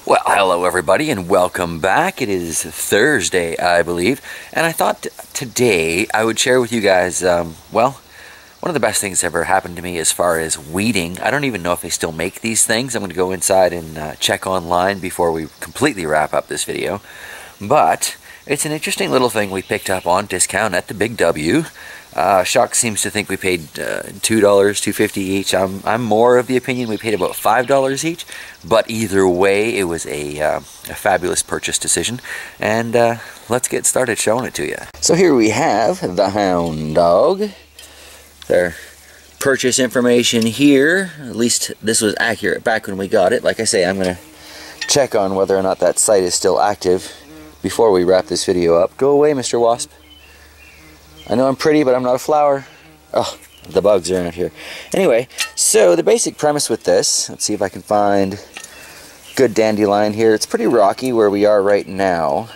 Well, hello everybody and welcome back. It is Thursday, I believe, and I thought today I would share with you guys, well, one of the best things that ever happened to me as far as weeding. I don't even know if they still make these things. I'm going to go inside and check online before we completely wrap up this video. But it's an interesting little thing we picked up on discount at the Big W. Chox seems to think we paid $2, $2.50 each. I'm more of the opinion we paid about $5 each, but either way, it was a fabulous purchase decision, and let's get started showing it to you. So here we have the Hound-Dog. Their purchase information here, at least this was accurate back when we got it. Like I say, I'm going to check on whether or not that site is still active before we wrap this video up. Go away, Mr. Wasp. I know I'm pretty, but I'm not a flower. Oh, the bugs are out here. Anyway, so the basic premise with this, let's see if I can find good dandelion here. It's pretty rocky where we are right now,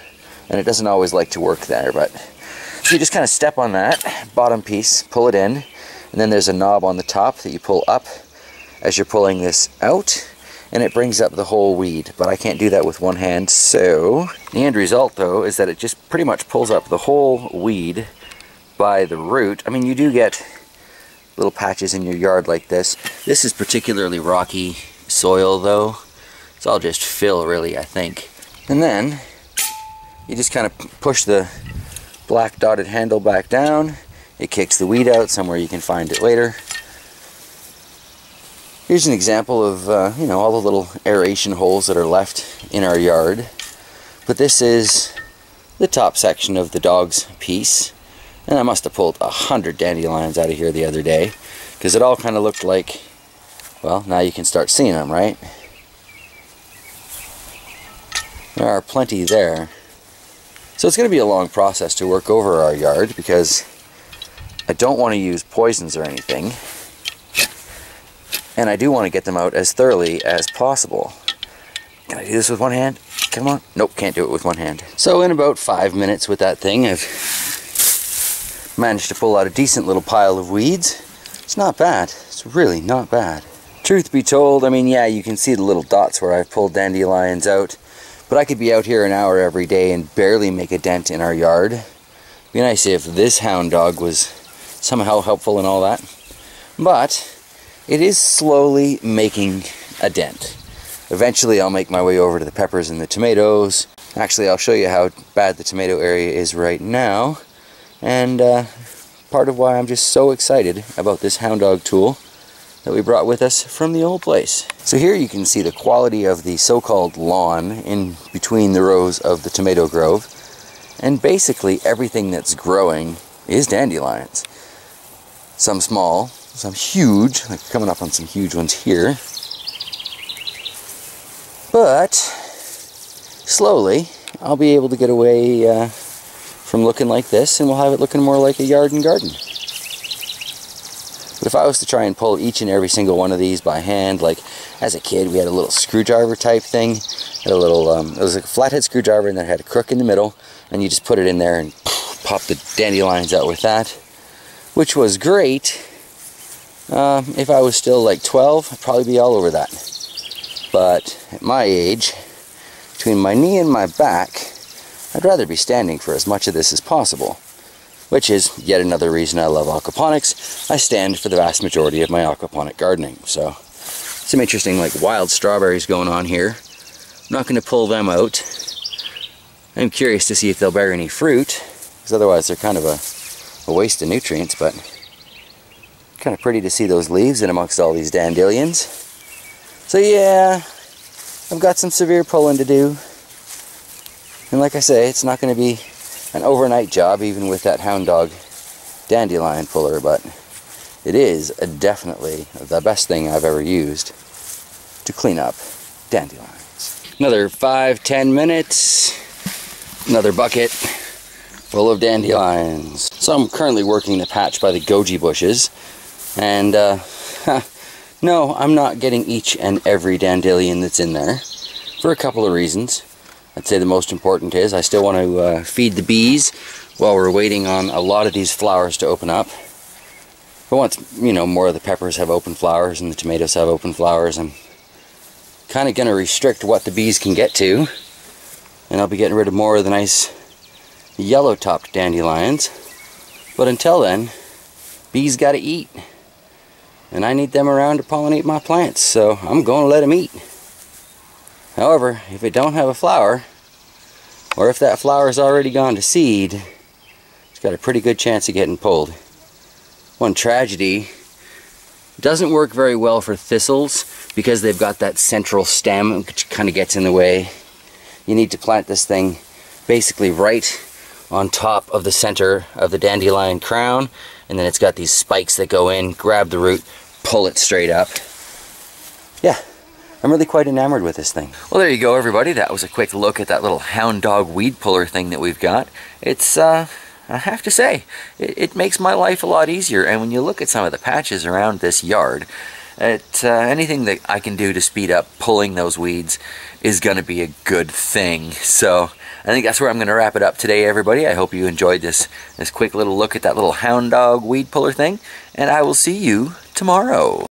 and it doesn't always like to work there, but so you just kind of step on that bottom piece, pull it in, and then there's a knob on the top that you pull up as you're pulling this out, and it brings up the whole weed, but I can't do that with one hand, so the end result though is that it just pretty much pulls up the whole weed by the root. I mean, you do get little patches in your yard like this. This is particularly rocky soil though. It's all just fill really, I think. And then you just kind of push the black dotted handle back down. It kicks the weed out somewhere you can find it later. Here's an example of you know, all the little aeration holes that are left in our yard. But this is the top section of the dog's piece. And I must have pulled 100 dandelions out of here the other day, because it all kind of looked like, well, now you can start seeing them, right? There are plenty there. So it's going to be a long process to work over our yard, because I don't want to use poisons or anything. And I do want to get them out as thoroughly as possible. Can I do this with one hand? Come on. Nope, can't do it with one hand. So in about 5 minutes with that thing, I've managed to pull out a decent little pile of weeds. It's not bad. It's really not bad. Truth be told, I mean, yeah, you can see the little dots where I've pulled dandelions out, but I could be out here an hour every day and barely make a dent in our yard. It'd be nice if this Hound-Dog was somehow helpful and all that. But it is slowly making a dent. Eventually I'll make my way over to the peppers and the tomatoes. Actually, I'll show you how bad the tomato area is right now. And part of why I'm just so excited about this Hound-Dog tool that we brought with us from the old place. So here you can see the quality of the so-called lawn in between the rows of the tomato grove. And basically everything that's growing is dandelions. Some small, some huge, like coming up on some huge ones here. But slowly I'll be able to get away from looking like this, and we'll have it looking more like a yard and garden. But if I was to try and pull each and every single one of these by hand, like as a kid we had a little screwdriver type thing, had a little, it was a flathead screwdriver and then it had a crook in the middle, and you just put it in there and pop the dandelions out with that, which was great. If I was still like 12, I'd probably be all over that. But at my age, between my knee and my back, I'd rather be standing for as much of this as possible, which is yet another reason I love aquaponics. I stand for the vast majority of my aquaponic gardening. So some interesting like wild strawberries going on here. I'm not going to pull them out. I'm curious to see if they'll bear any fruit, because otherwise they're kind of a waste of nutrients, but kind of pretty to see those leaves in amongst all these dandelions. So yeah, I've got some severe pulling to do. And like I say, it's not going to be an overnight job, even with that Hound-Dog dandelion puller, but it is definitely the best thing I've ever used to clean up dandelions. Another 5-10 minutes, another bucket full of dandelions. So I'm currently working the patch by the goji bushes, and no, I'm not getting each and every dandelion that's in there, for a couple of reasons. I'd say the most important is I still want to feed the bees while we're waiting on a lot of these flowers to open up. But once, you know, more of the peppers have open flowers and the tomatoes have open flowers, I'm kind of going to restrict what the bees can get to. And I'll be getting rid of more of the nice yellow-topped dandelions. But until then, bees got to eat. And I need them around to pollinate my plants, so I'm going to let them eat. However, if it don't have a flower, or if that flower's already gone to seed, it's got a pretty good chance of getting pulled. One tragedy, it doesn't work very well for thistles because they've got that central stem which kind of gets in the way. You need to plant this thing basically right on top of the center of the dandelion crown, and then it's got these spikes that go in, grab the root, pull it straight up. Yeah, I'm really quite enamored with this thing. Well, there you go, everybody. That was a quick look at that little Hound-Dog weed puller thing that we've got. It's, I have to say, it makes my life a lot easier. And when you look at some of the patches around this yard, anything that I can do to speed up pulling those weeds is going to be a good thing. So I think that's where I'm going to wrap it up today, everybody. I hope you enjoyed this quick little look at that little Hound-Dog weed puller thing. And I will see you tomorrow.